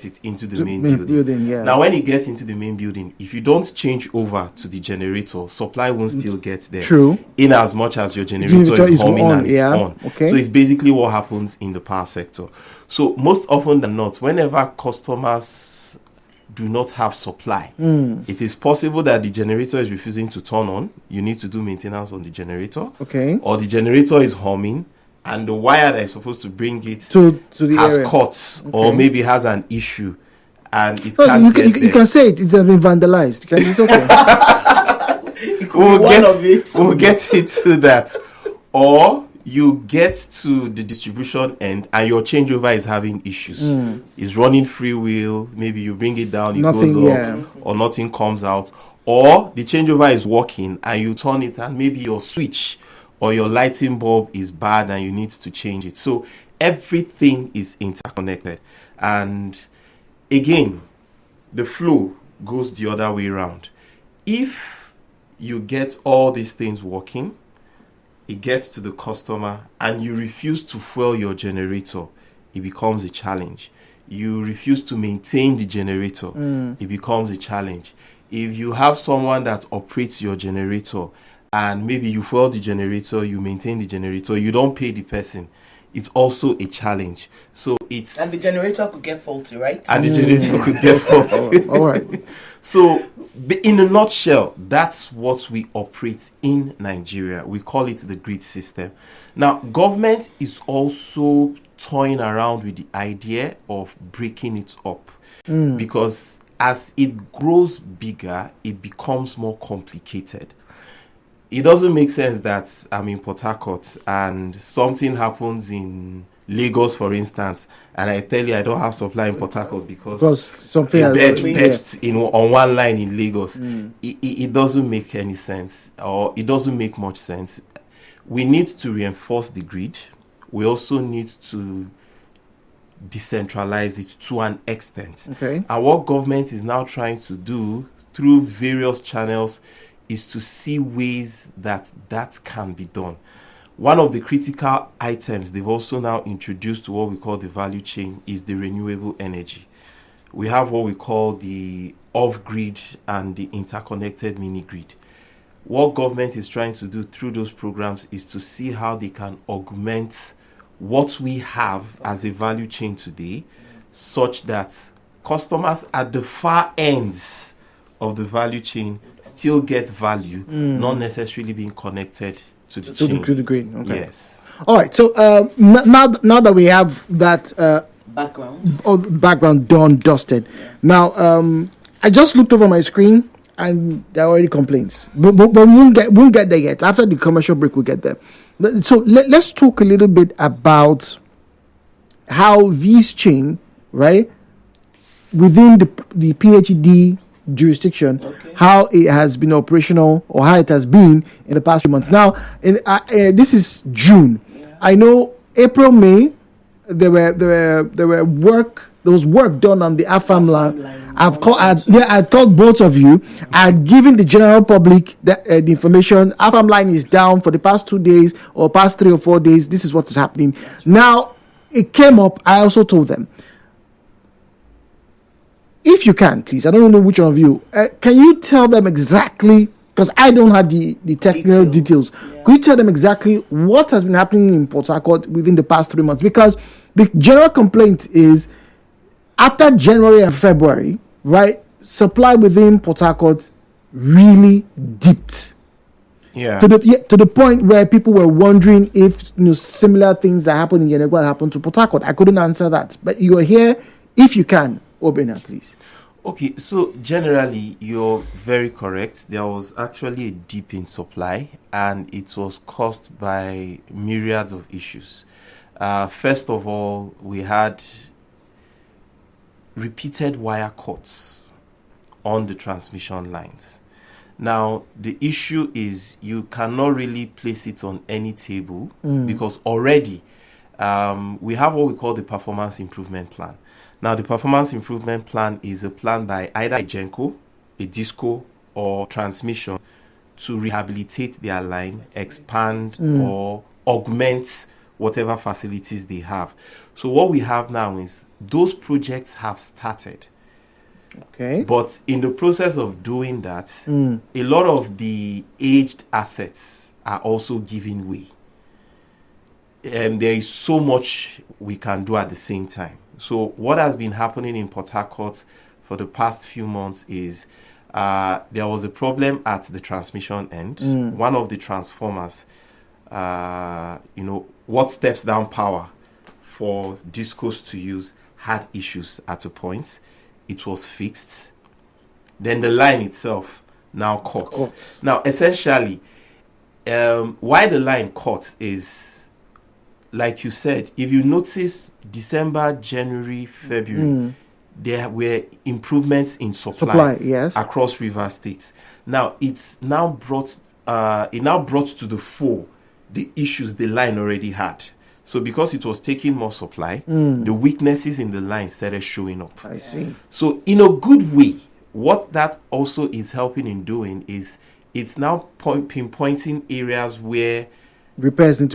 get it into the main building. Yeah. Now, when it gets into the main building, if you don't change over to the generator, supply won't still get there. True. In as much as your generator is humming and it's on. Okay. So it's basically what happens in the power sector. So most often than not, whenever customers do not have supply, it is possible that the generator is refusing to turn on. You need to do maintenance on the generator. Okay. Or the generator is humming, and the wire that is supposed to bring it to the has area. cut, or maybe has an issue, and it So can't get you can say it's been vandalized. It's okay. We'll get into that. Or you get to the distribution end and your changeover is having issues. It's running freewheel. Maybe you bring it down, it goes up, or nothing comes out. Or the changeover is working and you turn it and maybe your switch or your lighting bulb is bad and you need to change it. So everything is interconnected. And again, the flow goes the other way around. If you get all these things working, it gets to the customer and you refuse to fuel your generator, it becomes a challenge. You refuse to maintain the generator, it becomes a challenge. If you have someone that operates your generator and maybe you fuel the generator, you maintain the generator, you don't pay the person, it's also a challenge. So it's... And the generator could get faulty, right? And the generator could get faulty. All right. So, in a nutshell, that's what we operate in Nigeria. We call it the grid system. Now, government is also toying around with the idea of breaking it up. Because as it grows bigger, it becomes more complicated. It doesn't make sense that I'm in Port Harcourt and something happens in Lagos, for instance, and I tell you I don't have supply in Port Harcourt because something patched on one line in Lagos. It doesn't make any sense, or it doesn't make much sense. We need to reinforce the grid. We also need to decentralize it to an extent. Okay. And what government is now trying to do through various channels is to see ways that can be done. One of the critical items they've also now introduced to what we call the value chain is the renewable energy. We have what we call the off-grid and the interconnected mini-grid. What government is trying to do through those programs is to see how they can augment what we have as a value chain today, such that customers at the far ends of the value chain still get value, not necessarily being connected to the chain. To the grid. Okay. Yes. All right. So now that we have that background done, dusted. Now I just looked over my screen and there are already complaints, but we won't get there yet. After the commercial break, we'll get there. So let's talk a little bit about how this chain, right, within the PHED jurisdiction, how it has been operational or how it has been in the past few months. Now, this is June. I know April, May, there was work done on the AFAM line. I called both of you. I'd given the general public the information. AFAM line is down for the past 2 days or past 3 or 4 days. This is what is happening. Now, it came up. I also told them, if you can, please, I don't know which one of you, can you tell them exactly, because I don't have the technical details. Yeah. Could you tell them exactly what has been happening in Port Harcourt within the past 3 months? Because the general complaint is, after January and February, right, supply within Port Harcourt really dipped. Yeah. To the point where people were wondering if similar things that happened in Yenegua happened to Port Harcourt. I couldn't answer that. But you're here, if you can. Obinna, please. Okay, so generally, you're very correct. There was actually a dip in supply, and it was caused by myriads of issues. First of all, we had repeated wire cuts on the transmission lines. Now, the issue is you cannot really place it on any table because already we have what we call the performance improvement plan. Now, the performance improvement plan is a plan by either a GENCO, a DISCO, or transmission to rehabilitate their line, expand or augment whatever facilities they have. So what we have now is those projects have started. Okay. But in the process of doing that, a lot of the aged assets are also giving way. There is so much we can do at the same time. So what has been happening in Port Harcourt for the past few months is there was a problem at the transmission end. One of the transformers, what steps down power for discos to use had issues at a point. It was fixed. Then the line itself now cut. Now, essentially, why the line cut is, like you said, if you notice December, January, February, there were improvements in supply yes, across River State. Now it's now brought to the fore the issues the line already had. So because it was taking more supply, the weaknesses in the line started showing up. I see. So in a good way, what that also is helping in doing is it's now pinpointing areas where repairs need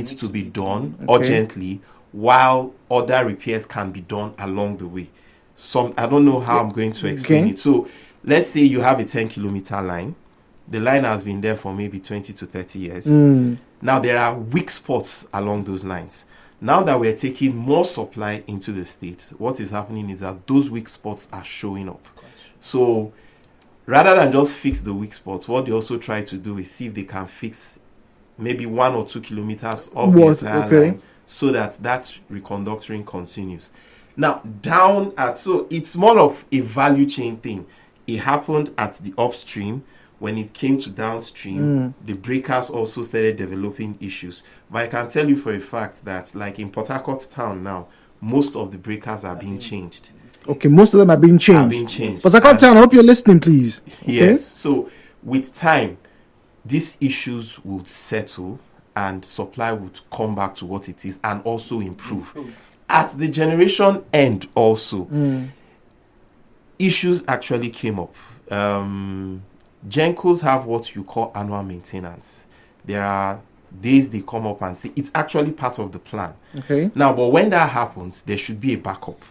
to be done urgently, while other repairs can be done along the way. I don't know how I'm going to explain it. So let's say you have a 10-kilometer line. The line has been there for maybe 20 to 30 years. Now there are weak spots along those lines. Now that we're taking more supply into the state, what is happening is that those weak spots are showing up. So rather than just fix the weak spots, what they also try to do is see if they can fix maybe 1 or 2 kilometers of the entire line, so that reconductoring continues. Now, so it's more of a value chain thing. It happened at the upstream. When it came to downstream, the breakers also started developing issues. But I can tell you for a fact that, like in Port Harcourt town now, most of the breakers are being changed. Okay, most of them are being changed. Port Harcourt town, I hope you're listening, please. Okay? Yes. So with time, these issues would settle and supply would come back to what it is and also improve. At the generation end also, issues actually came up. Gencos have what you call annual maintenance. There are days they come up and say it's actually part of the plan. Okay. Now, but when that happens, there should be a backup.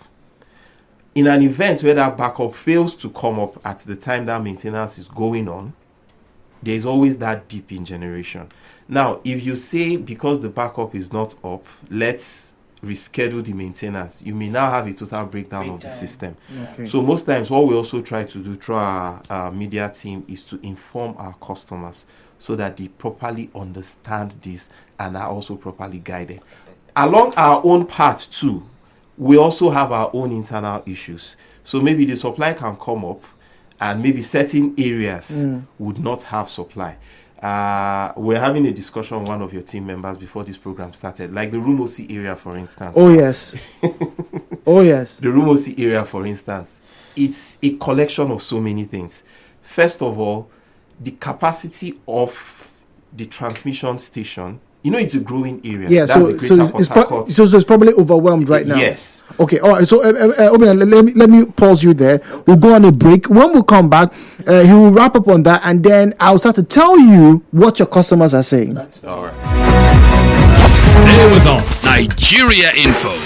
In an event where that backup fails to come up at the time that maintenance is going on, there's always that dip in generation. Now, if you say because the backup is not up, let's reschedule the maintenance, you may now have a total breakdown of the system. Okay. So most times what we also try to do through our media team is to inform our customers so that they properly understand this and are also properly guided. Along our own path too, we also have our own internal issues. So maybe the supply can come up and maybe certain areas would not have supply. We're having a discussion with one of your team members before this program started, like the Rumosi area, for instance. Oh, yes. Oh, yes. The Rumosi area, for instance, it's a collection of so many things. First of all, the capacity of the transmission station. You know, it's a growing area. Yeah, so it's probably overwhelmed right now. Yes. Okay, all right. So, Obinna, let me pause you there. We'll go on a break. When we come back, he will wrap up on that, and then I'll start to tell you what your customers are saying. That's all right. Stay with us. Nigeria Info.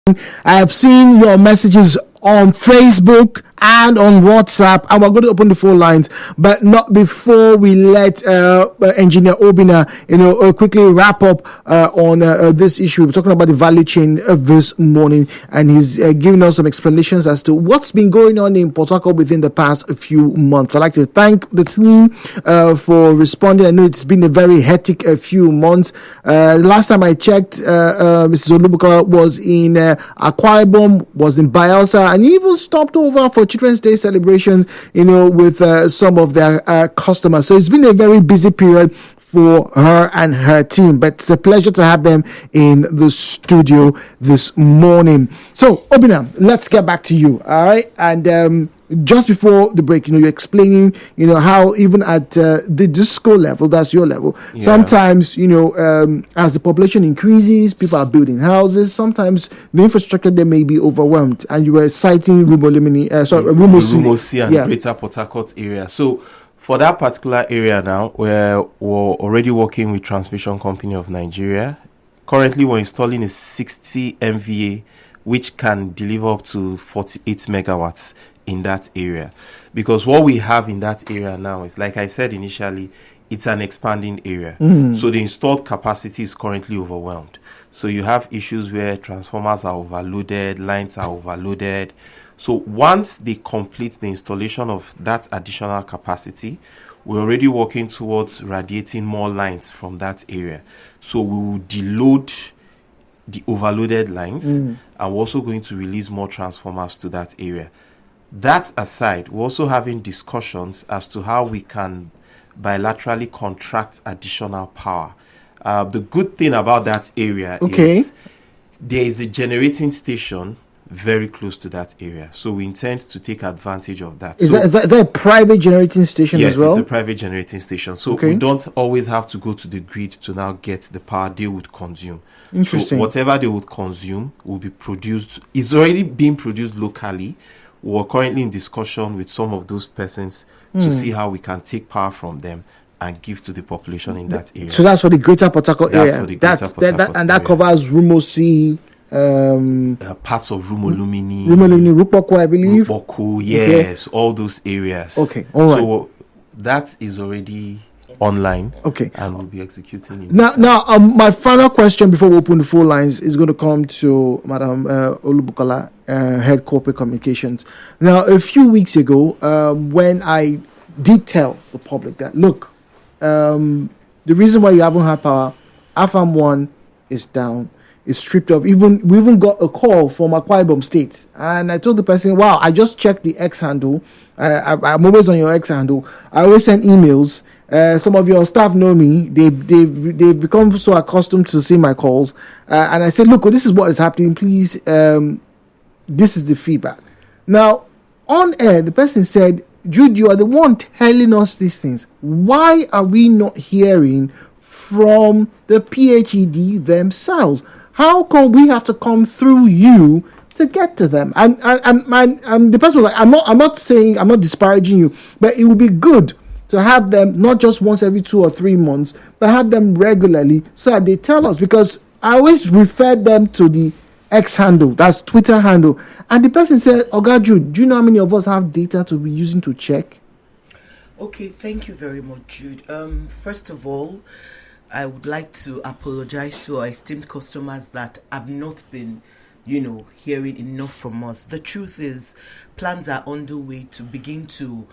I have seen your messages on Facebook and on WhatsApp, and we're going to open the phone lines, but not before we let Engineer Obinna, quickly wrap up on this issue. We're talking about the value chain this morning, and he's giving us some explanations as to what's been going on in Port Harcourt within the past few months. I'd like to thank the team for responding. I know it's been a very hectic few months. Last time I checked, Mrs. Olubukola was in Akwa Ibom, was in Bayelsa, and even stopped over for Children's Day celebrations, with some of their customers. So it's been a very busy period for her and her team, but it's a pleasure to have them in the studio this morning. So, Obinna, let's get back to you, all right? And just before the break, you're explaining, how even at the disco level, that's your level, sometimes, as the population increases, people are building houses, sometimes the infrastructure there may be overwhelmed, and you were citing Rumosi and Greater Port Harcourt area. So, for that particular area now, we're already working with Transmission Company of Nigeria. Currently, we're installing a 60 MVA, which can deliver up to 48 megawatts in that area. Because what we have in that area now is, like I said initially, it's an expanding area. So the installed capacity is currently overwhelmed. So you have issues where transformers are overloaded, lines are overloaded. So once they complete the installation of that additional capacity, we're already working towards radiating more lines from that area. So we will deload the overloaded lines, and we're also going to release more transformers to that area. That aside, we're also having discussions as to how we can bilaterally contract additional power. The good thing about that area is there is a generating station very close to that area. So we intend to take advantage of that. Is that a private generating station as well? Yes, it's a private generating station. So we don't always have to go to the grid to now get the power they would consume. Interesting. So whatever they would consume will be produced, is already being produced locally. We're currently in discussion with some of those persons to see how we can take power from them and give to the population in that area. So that's for the Greater Port Harcourt area. For the Greater Port Harcourt and that covers Rumosi, parts of Rumolumini, Rupoko, I believe. Rupoko, yes, all those areas. Okay, all right. So that is already online. Okay, and we'll be executing it. Now, my final question before we open the phone lines is going to come to Madam Olubukola, Head Corporate Communications. Now, a few weeks ago, when I did tell the public that, look, the reason why you haven't had power, AFAM 1 is down, is stripped off. We even got a call from Akwa Ibom State, and I told the person, wow, I just checked the X handle. I'm always on your X handle. I always send emails. Some of your staff know me. They've become so accustomed to see my calls. And I said, look, this is what is happening. Please, this is the feedback. Now, on air, the person said, Jude, you are the one telling us these things. Why are we not hearing from the PHED themselves? How come we have to come through you to get to them? And the person was like, I'm not saying, I'm not disparaging you, but it would be good to have them not just once every 2 or 3 months, but have them regularly so that they tell us. Because I always refer them to the X handle, that's Twitter handle, and the person said, Oga Jude, do you know how many of us have data to be using to check? Okay, thank you very much, Jude. First of all, I would like to apologize to our esteemed customers that have not been, hearing enough from us. The truth is, plans are underway to begin to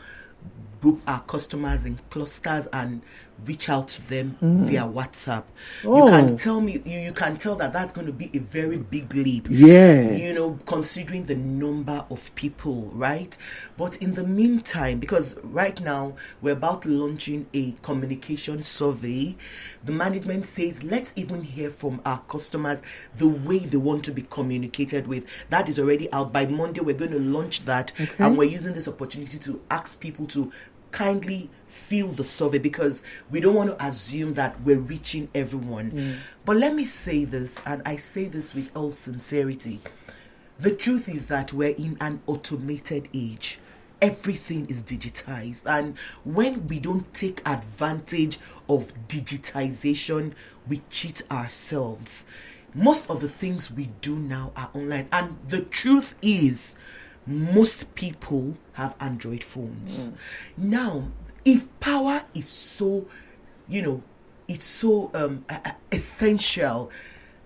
group our customers in clusters and reach out to them via WhatsApp. You can tell me, you can tell that that's going to be a very big leap. Yeah. Considering the number of people, right? But in the meantime, because right now we're about launching a communication survey, the management says, let's even hear from our customers the way they want to be communicated with. That is already out. By Monday, we're going to launch that. Okay. And we're using this opportunity to ask people to kindly fill the survey, because we don't want to assume that we're reaching everyone. But let me say this, and I say this with all sincerity. The truth is that we're in an automated age. Everything is digitized, and when we don't take advantage of digitization, we cheat ourselves. most of the things we do now are online. And the truth is, most people have Android phones. Now, if power is so, it's so essential,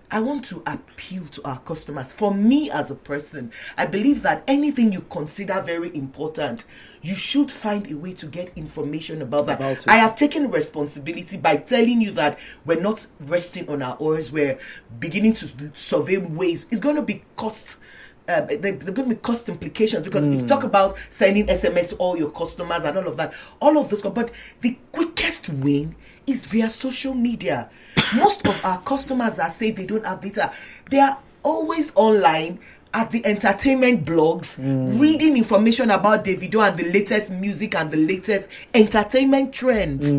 I want to appeal to our customers. For me as a person, I believe that anything you consider very important, you should find a way to get information about that. I have taken responsibility by telling you that we're not resting on our oars. We're beginning to survey ways. It's going to be cost. There are going to be cost implications, because if you talk about sending SMS to all your customers and all of that, all of those, but the quickest win is via social media. Most of our customers that say they don't have data, they are always online at the entertainment blogs, reading information about Davido and the latest music and the latest entertainment trends.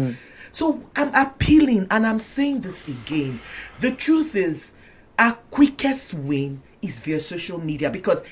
So I'm appealing, and I'm saying this again. The truth is, our quickest win is via social media, because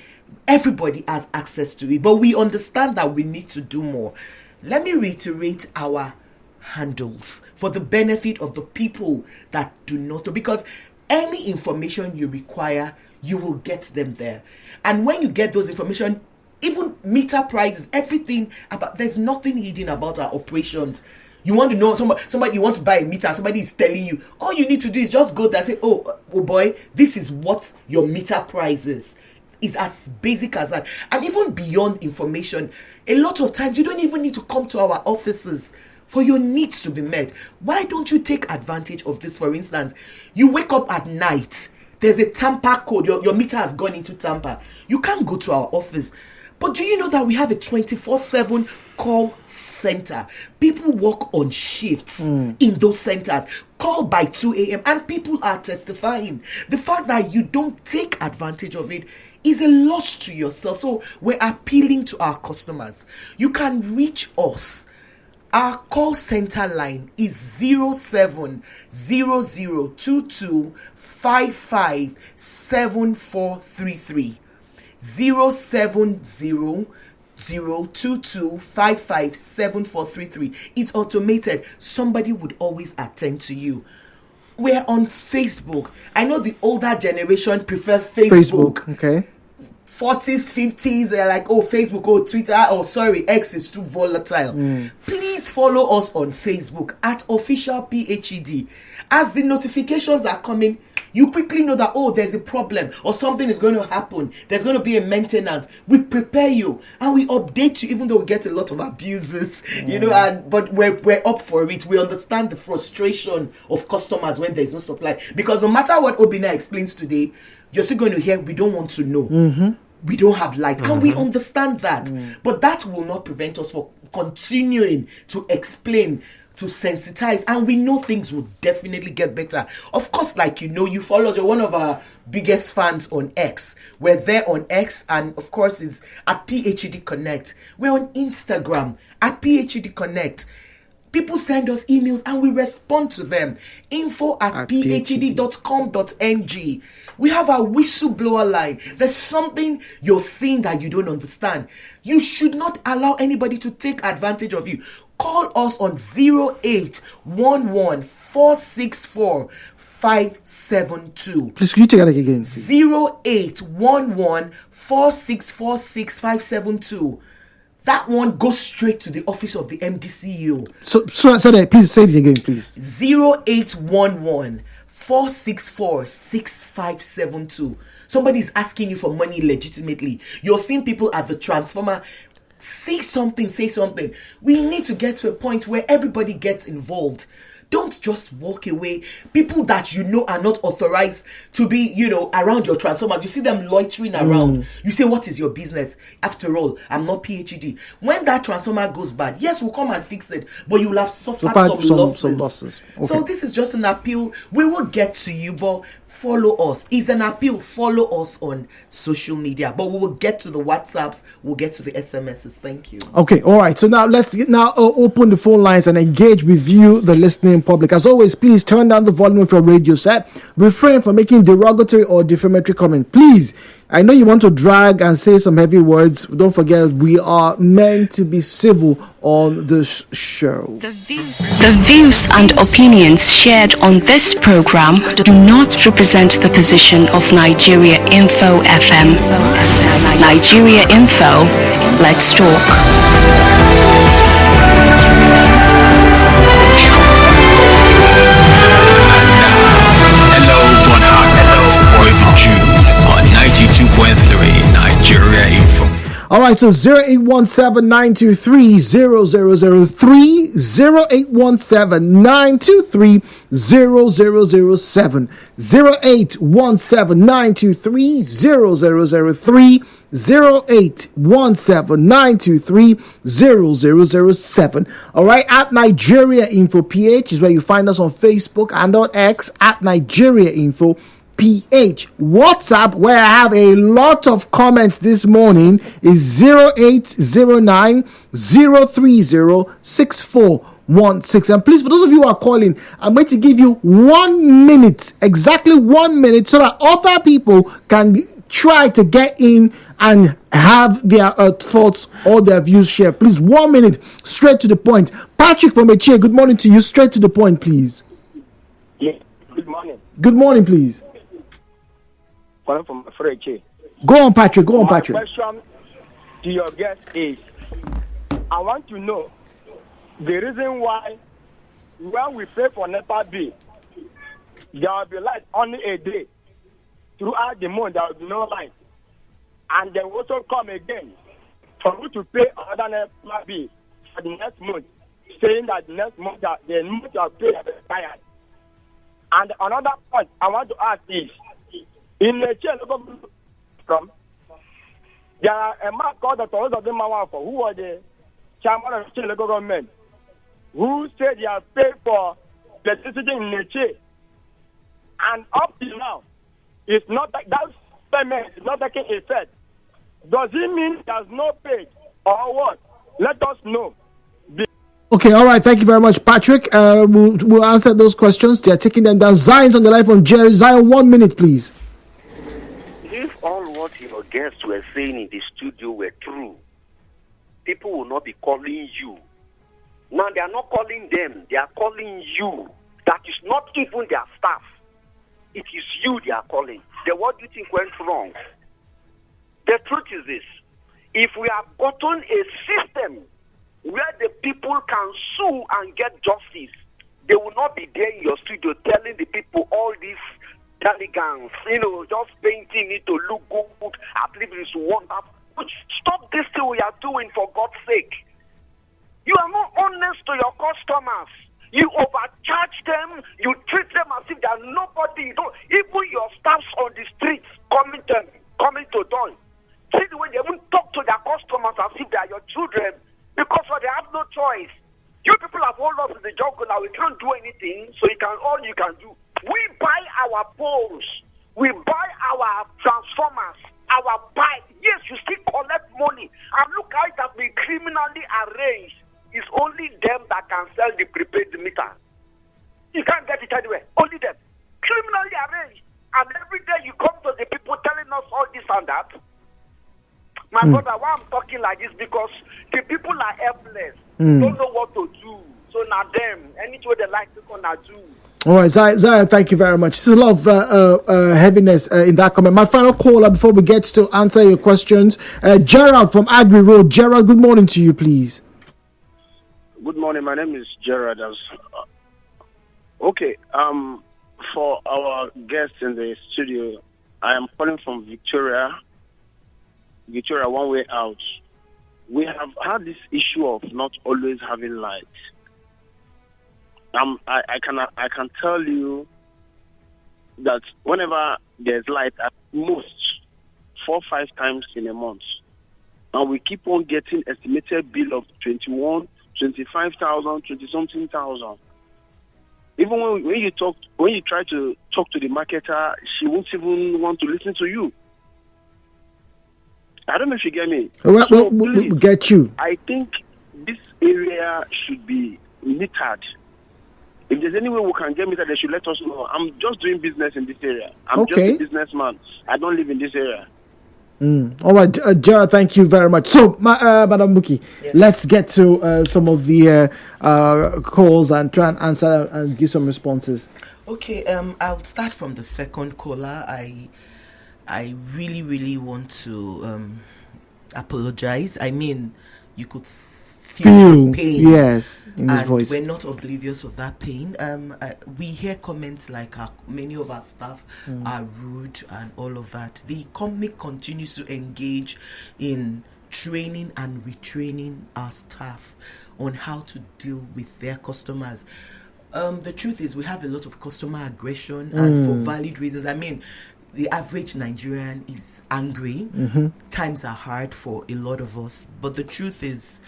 everybody has access to it. But we understand that we need to do more. Let me reiterate our handles for the benefit of the people that do not know, because any information you require, you will get them there. And when you get those information, even meter prices, everything about, there's nothing hidden about our operations. You want to know somebody, you want to buy a meter, somebody is telling you, all you need to do is just go there and say, oh boy, this is what your meter price is. It's as basic as that. And even beyond information, a lot of times you don't even need to come to our offices for your needs to be met. Why don't you take advantage of this? For instance, you wake up at night, there's a tamper code, your meter has gone into tamper. You can't go to our office. But do you know that we have a 24/7 call center? People work on shifts in those centers. Call by 2 a.m. and people are testifying. The fact that you don't take advantage of it is a loss to yourself. So we're appealing to our customers. You can reach us. Our call center line is 070022557433. 070022557433. It's automated. Somebody would always attend to you. We're on Facebook. I know the older generation prefer Facebook. Okay. 40s, 50s, they're like, oh, Facebook, oh, Twitter, oh, sorry, X is too volatile. Please follow us on Facebook at official PHED. As the notifications are coming, you quickly know that, oh, there's a problem or something is going to happen. There's going to be a maintenance. We prepare you and we update you, even though we get a lot of abuses, but we're up for it. We understand the frustration of customers when there's no supply. Because no matter what Obinna explains today, you're still going to hear, we don't want to know. We don't have light. And we understand that. But that will not prevent us from continuing to explain, to sensitize, and we know things will definitely get better. Of course, like you follow us, you're one of our biggest fans on X. We're there on X, and of course it's at PHED Connect. We're on Instagram at PHED Connect. People send us emails and we respond to them. info@phed.com.ng. We have a whistleblower line. There's something you're seeing that you don't understand. You should not allow anybody to take advantage of you. Call us on 0811-464-572. Please, can you take that again? 0811-464-6572. That one goes straight to the office of the MDCEO. So please say it again, please. 0811-464-6572. Somebody is asking you for money legitimately. You're seeing people at the transformer. Say something. We need to get to a point where everybody gets involved. Don't just walk away. People that are not authorized to be, around your transformer. You see them loitering around. You say, what is your business? After all, I'm not PHED. When that transformer goes bad, yes, we'll come and fix it. But you'll have suffered some losses. Okay. So this is just an appeal. We will get to you, but follow us. It's an appeal. Follow us on social media. But we will get to the WhatsApps. We'll get to the SMSs. Thank you. Okay. All right. So now let's open the phone lines and engage with you, the listening in public. As always, please turn down the volume of your radio set. Refrain from making derogatory or defamatory comments. Please, I know you want to drag and say some heavy words. Don't forget, we are meant to be civil on this show. The views and opinions shared on this program do not represent the position of Nigeria Info FM. Nigeria Info, let's talk. Hello, with Jude on 92.3 Nigeria Info. All right, so 0817-923-0003, 0817-923-0007, 0817-923-0003, 0817-923-0007. All right, at Nigeria Info PH is where you find us on Facebook and on X at Nigeria Info PH. WhatsApp, where I have a lot of comments this morning, is 0809-030-6416. And please, for those of you who are calling, I'm going to give you 1 minute, exactly 1 minute, so that other people can try to get in and have their thoughts or their views shared. Please, 1 minute, straight to the point. Patrick from Eche, good morning to you. Straight to the point, please. Yeah, good morning. Good morning, please. Calling from Eche. Go on, Patrick. Go on, Patrick. My question to your guest is, I want to know the reason why when we pay for NEPA bill, there will be light only a day. Throughout the month, there will be no light. And then also come again for you to pay another NEPA bill for the next month, saying that the next month, the month you have paid is expired. And another point I want to ask is, in the from there are a man called Dr. Obinna, who was the chairman of the local government, who said he has paid for electricity in Neche, and up to now, it's not that payment is not taking effect. Does it mean there's no pay or what? Let us know. Okay, all right. Thank you very much, Patrick. We'll answer those questions. They are taking them down. Zion's on the line from Jerry. Zion, 1 minute, please. If all what your guests were saying in the studio were true, people will not be calling you. Now they are not calling them, they are calling you. That is not even their staff. It is you they are calling. Then what do you think went wrong? The truth is this. If we have gotten a system where the people can sue and get justice, they will not be there in your studio telling the people all these elegance, just painting it to look good, at least it's wonderful. Stop this thing we are doing, for God's sake. You are not honest to your customers. You overcharge them, you treat them as if they are nobody. Even your staffs on the streets coming to town. See the way they even talk to their customers as if they are your children, because they have no choice. You people have hold us in the jungle now, we can't do anything, so all you can do. We buy our poles, we buy our transformers, our pipe. Yes, you still collect money. And look how it has been criminally arranged. It's only them that can sell the prepaid meter. You can't get it anywhere. Only them. Criminally arranged. And every day you come to the people telling us all this and that. My brother, why I'm talking like this, because the people are helpless. Don't know what to do. So now them, any way they like to go now do. All right, Zion, thank you very much. There's a lot of heaviness in that comment. My final caller before we get to answer your questions, Gerald from Agri Road. Gerald, good morning to you, please. Good morning. My name is Gerald. Okay. For our guests in the studio, I am calling from Victoria, one way out. We have had this issue of not always having light. I can tell you that whenever there's light, at most 4 or 5 times in a month, and we keep on getting estimated bill of 21, 25,000, 20-something thousand. Even when you try to talk to the marketer, she won't even want to listen to you. I don't know if you get me. Well, we'll get you. I think this area should be metered. If there's any way we can get meter, they should let us know. I'm just doing business in this area. I'm just a businessman. I don't live in this area. All right, Gerald, thank you very much. So, Madam Buki, let's get to some of the calls and try and answer and give some responses. Okay, I'll start from the second caller. I really, really want to apologize. I mean, you could feel pain. Yes, in his voice. We're not oblivious of that pain. We hear comments like many of our staff are rude and all of that. The company continues to engage in training and retraining our staff on how to deal with their customers. The truth is we have a lot of customer aggression and for valid reasons. I mean, the average Nigerian is angry. Times are hard for a lot of us. But the truth is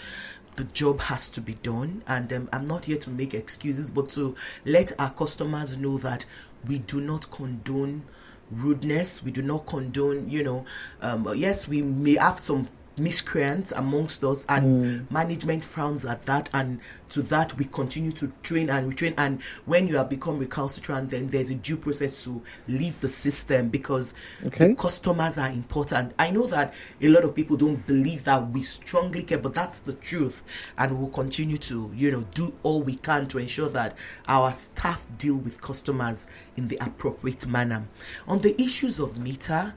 the job has to be done. And I'm not here to make excuses, but to let our customers know that we do not condone rudeness. We do not condone, yes, we may have some miscreants amongst us, and management frowns at that, and to that we continue to train and retrain. And when you have become recalcitrant, then there's a due process to leave the system, because the customers are important. I know that a lot of people don't believe that we strongly care, but that's the truth, and we'll continue to do all we can to ensure that our staff deal with customers in the appropriate manner. On the issues of meter,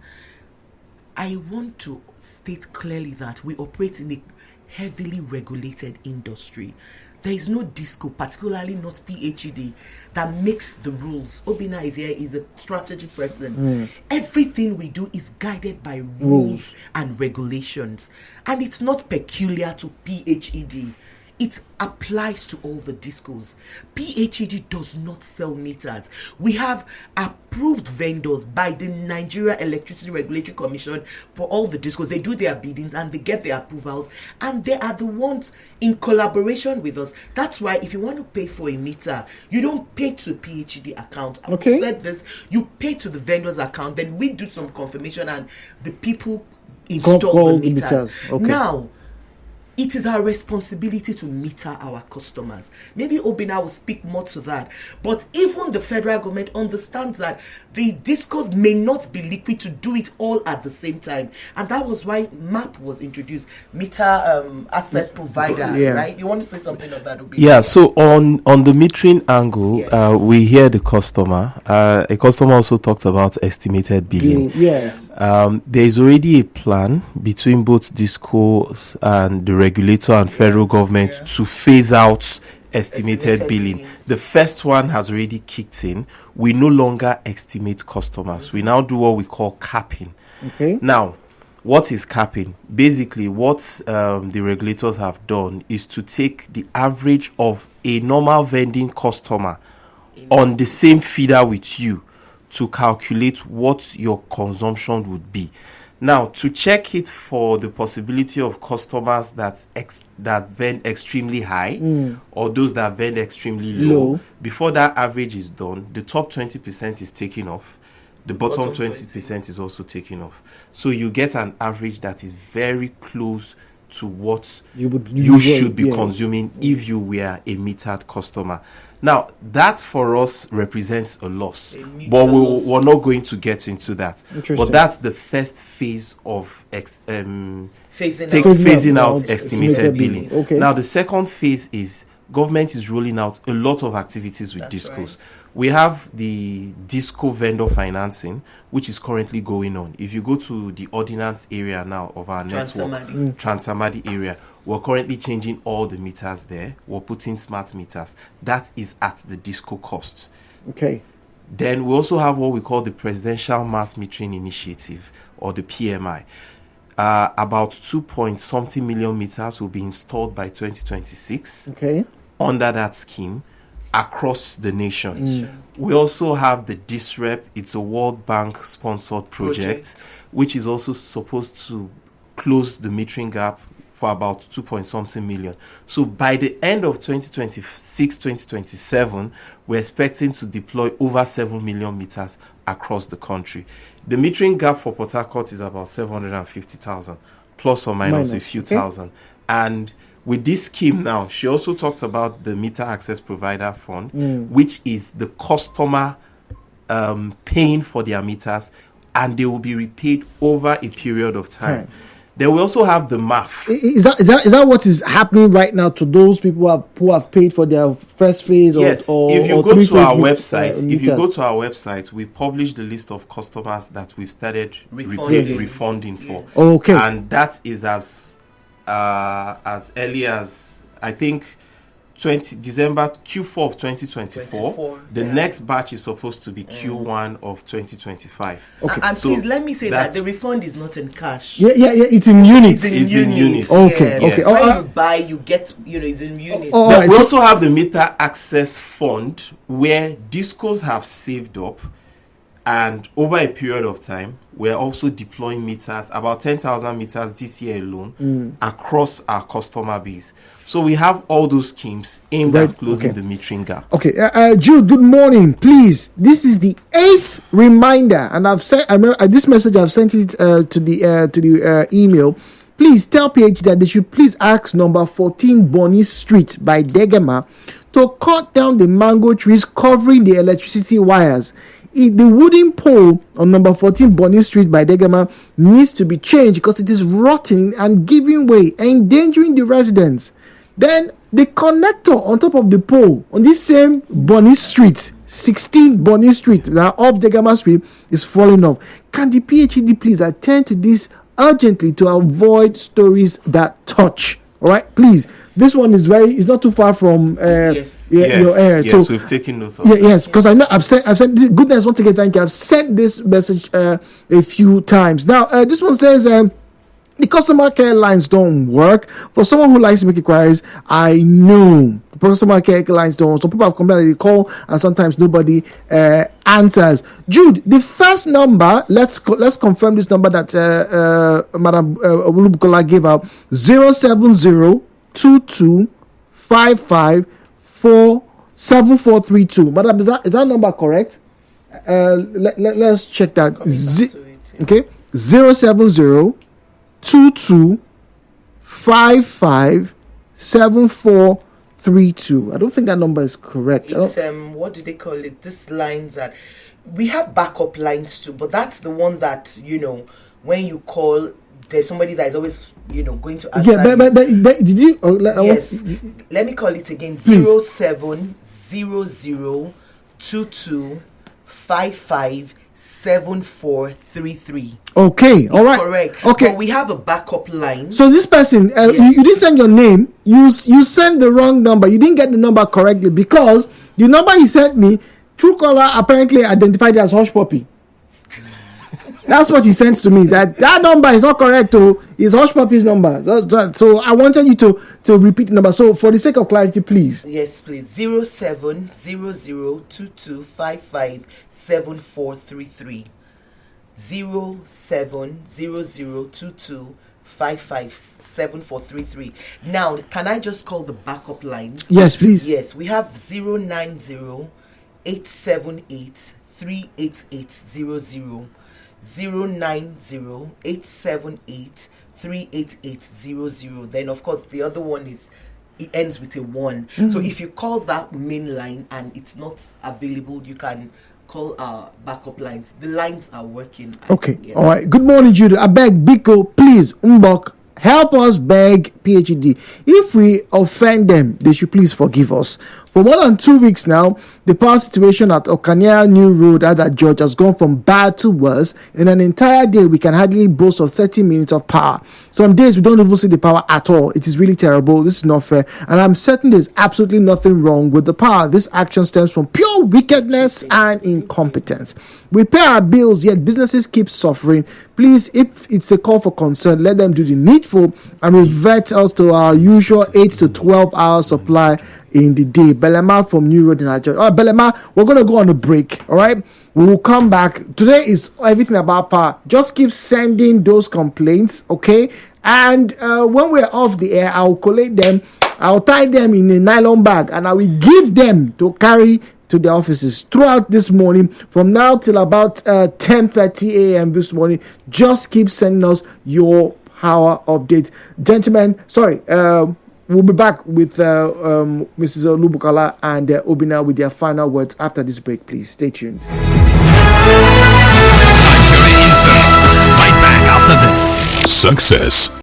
I want to state clearly that we operate in a heavily regulated industry. There is no disco, particularly not PHED, that makes the rules. Obinna is here, is a strategy person. Everything we do is guided by rules and regulations. And it's not peculiar to PHED. It applies to all the discos. PHED does not sell meters. We have approved vendors by the Nigeria Electricity Regulatory Commission for all the discos. They do their biddings and they get their approvals, and they are the ones in collaboration with us. That's why if you want to pay for a meter, you don't pay to the PHED account. I said this, you pay to the vendor's account, then we do some confirmation and the people install the meters. Now, it is our responsibility to meter our customers. Maybe Obinna will speak more to that. But even the federal government understands that the discos may not be liquid to do it all at the same time. And that was why MAP was introduced, meter asset provider, right? You want to say something of that, Obinna? Yeah, so on the metering angle, we hear the customer. A customer also talked about estimated billing. Yes. There is already a plan between both discos and the regulator and federal government to phase out estimated billing. The first one has already kicked in. We no longer estimate customers. We now do what we call capping. Now, what is capping? Basically, what the regulators have done is to take the average of a normal vending customer on the same feeder with you to calculate what your consumption would be. Now, to check it for the possibility of customers that vend extremely high or those that vend extremely low, before that average is done, the top 20% is taken off. The bottom 20% is also taken off. So you get an average that is very close to what you should be consuming if you were a metered customer. Now, that for us represents a loss, but we're not going to get into that. But that's the first phase of phasing out estimated billing. Now, the second phase is government is rolling out a lot of activities with discos. We have the disco vendor financing, which is currently going on. If you go to the ordinance area now of our network, Transamadi area, we're currently changing all the meters there. We're putting smart meters. That is at the disco cost. Then we also have what we call the Presidential Mass Metering Initiative, or the PMI. About 2.something million meters will be installed by 2026 under that scheme across the nation. We also have the DISREP. It's a World Bank sponsored project, which is also supposed to close the metering gap for about 2.something million. So by the end of 2026, 2027, we're expecting to deploy over 7 million meters across the country. The metering gap for Port Harcourt is about 750,000, plus or minus a few thousand. And with this scheme now, she also talked about the meter access provider fund, which is the customer paying for their meters, and they will be repaid over a period of time. Then we also have the MAF. Is that what is happening right now to those people who have paid for their first phase? Yes. If you go to our website, we publish the list of customers that we've started refunding for. Okay. And that is as early as, I think, December Q4 of 2024. The next batch is supposed to be Q1 of 2025. Okay. And so please let me say that the refund is not in cash. Yeah, it's in units. It's in units. Okay. Yes. Okay. When you buy, you get, it's in units. Right. We also have the meter access fund where discos have saved up, and over a period of time, we're also deploying meters, about 10,000 meters this year alone, across our customer base. So we have all those schemes aimed at closing the metering gap. Okay, Jude, good morning. Please, this is the 8th reminder, and I've sent this message. I've sent it to the email. Please tell PHED that they should please ask number 14 Bonny Street by Degema to cut down the mango trees covering the electricity wires. The wooden pole on number 14 Bonny Street by Degema needs to be changed because it is rotting and giving way, endangering the residents. Then the connector on top of the pole on this same Bonny Street, 16 Bonny Street, now off Degema Street, is falling off. Can the PHED please attend to this urgently to avoid stories that touch? All right, please. This one is not too far from your air. Yes, so we've taken notes of yes, because I know I've sent goodness once again. Thank you. I've sent this message a few times. Now, this one says the customer care lines don't work. For someone who likes to make inquiries, I know the customer care lines don't. So people have complained that they call and sometimes nobody answers. Jude, the first number, let's confirm this number that Madam Olubukola gave out, 07022557432. Madam, is that number correct? Let's check that. Okay, 07022557432. I don't think that number is correct. It's what do they call it? This lines that we have backup lines too, but that's the one that when you call, there's somebody that is always going to answer. Yeah, but did you? Yes. Let me call it again. 070022557433. Okay, all right, correct. Okay, but we have a backup line. So this person, you didn't send your name. You sent the wrong number. You didn't get the number correctly because the number he sent me, Truecaller apparently identified it as Hush Puppy. That's what he sent to me. That number is not correct. It's Hush Puppy's number. So I wanted you to repeat the number. So for the sake of clarity, please. Yes, please. 070022557433. 070022557433. Now, can I just call the backup lines? Yes, please. Yes, we have 090-878-38800. 090-878-38800. Then of course the other one it ends with a 1. So if you call that main line and it's not available, you can call our backup lines. The lines are working. Okay. Yes. All right. Good morning, Judy. I beg Biko, please, Mbok, help us beg PHED. If we offend them, they should please forgive us. For more than 2 weeks now, the power situation at Okanya New Road at that George has gone from bad to worse. In an entire day, we can hardly boast of 30 minutes of power. Some days we don't even see the power at all. It is really terrible. This is not fair. And I'm certain there's absolutely nothing wrong with the power. This action stems from pure wickedness and incompetence. We pay our bills, yet businesses keep suffering. Please, if it's a call for concern, let them do the needful and revert us to our usual 8 to 12 hour supply in the day. Belema from New Road in Nigeria. All right, Belema, we're going to go on a break. All right, we will come back. Today is everything about power. Just keep sending those complaints, okay? And when we're off the air, I'll collate them. I'll tie them in a nylon bag and I will give them to carry to the offices throughout this morning from now till about 10:30 a.m. this morning. Just keep sending us your power updates. Gentlemen, sorry, We'll be back with Mrs. Olubukola and Obinna with their final words after this break. Please stay tuned. Nigeria Info. Right back after this. Success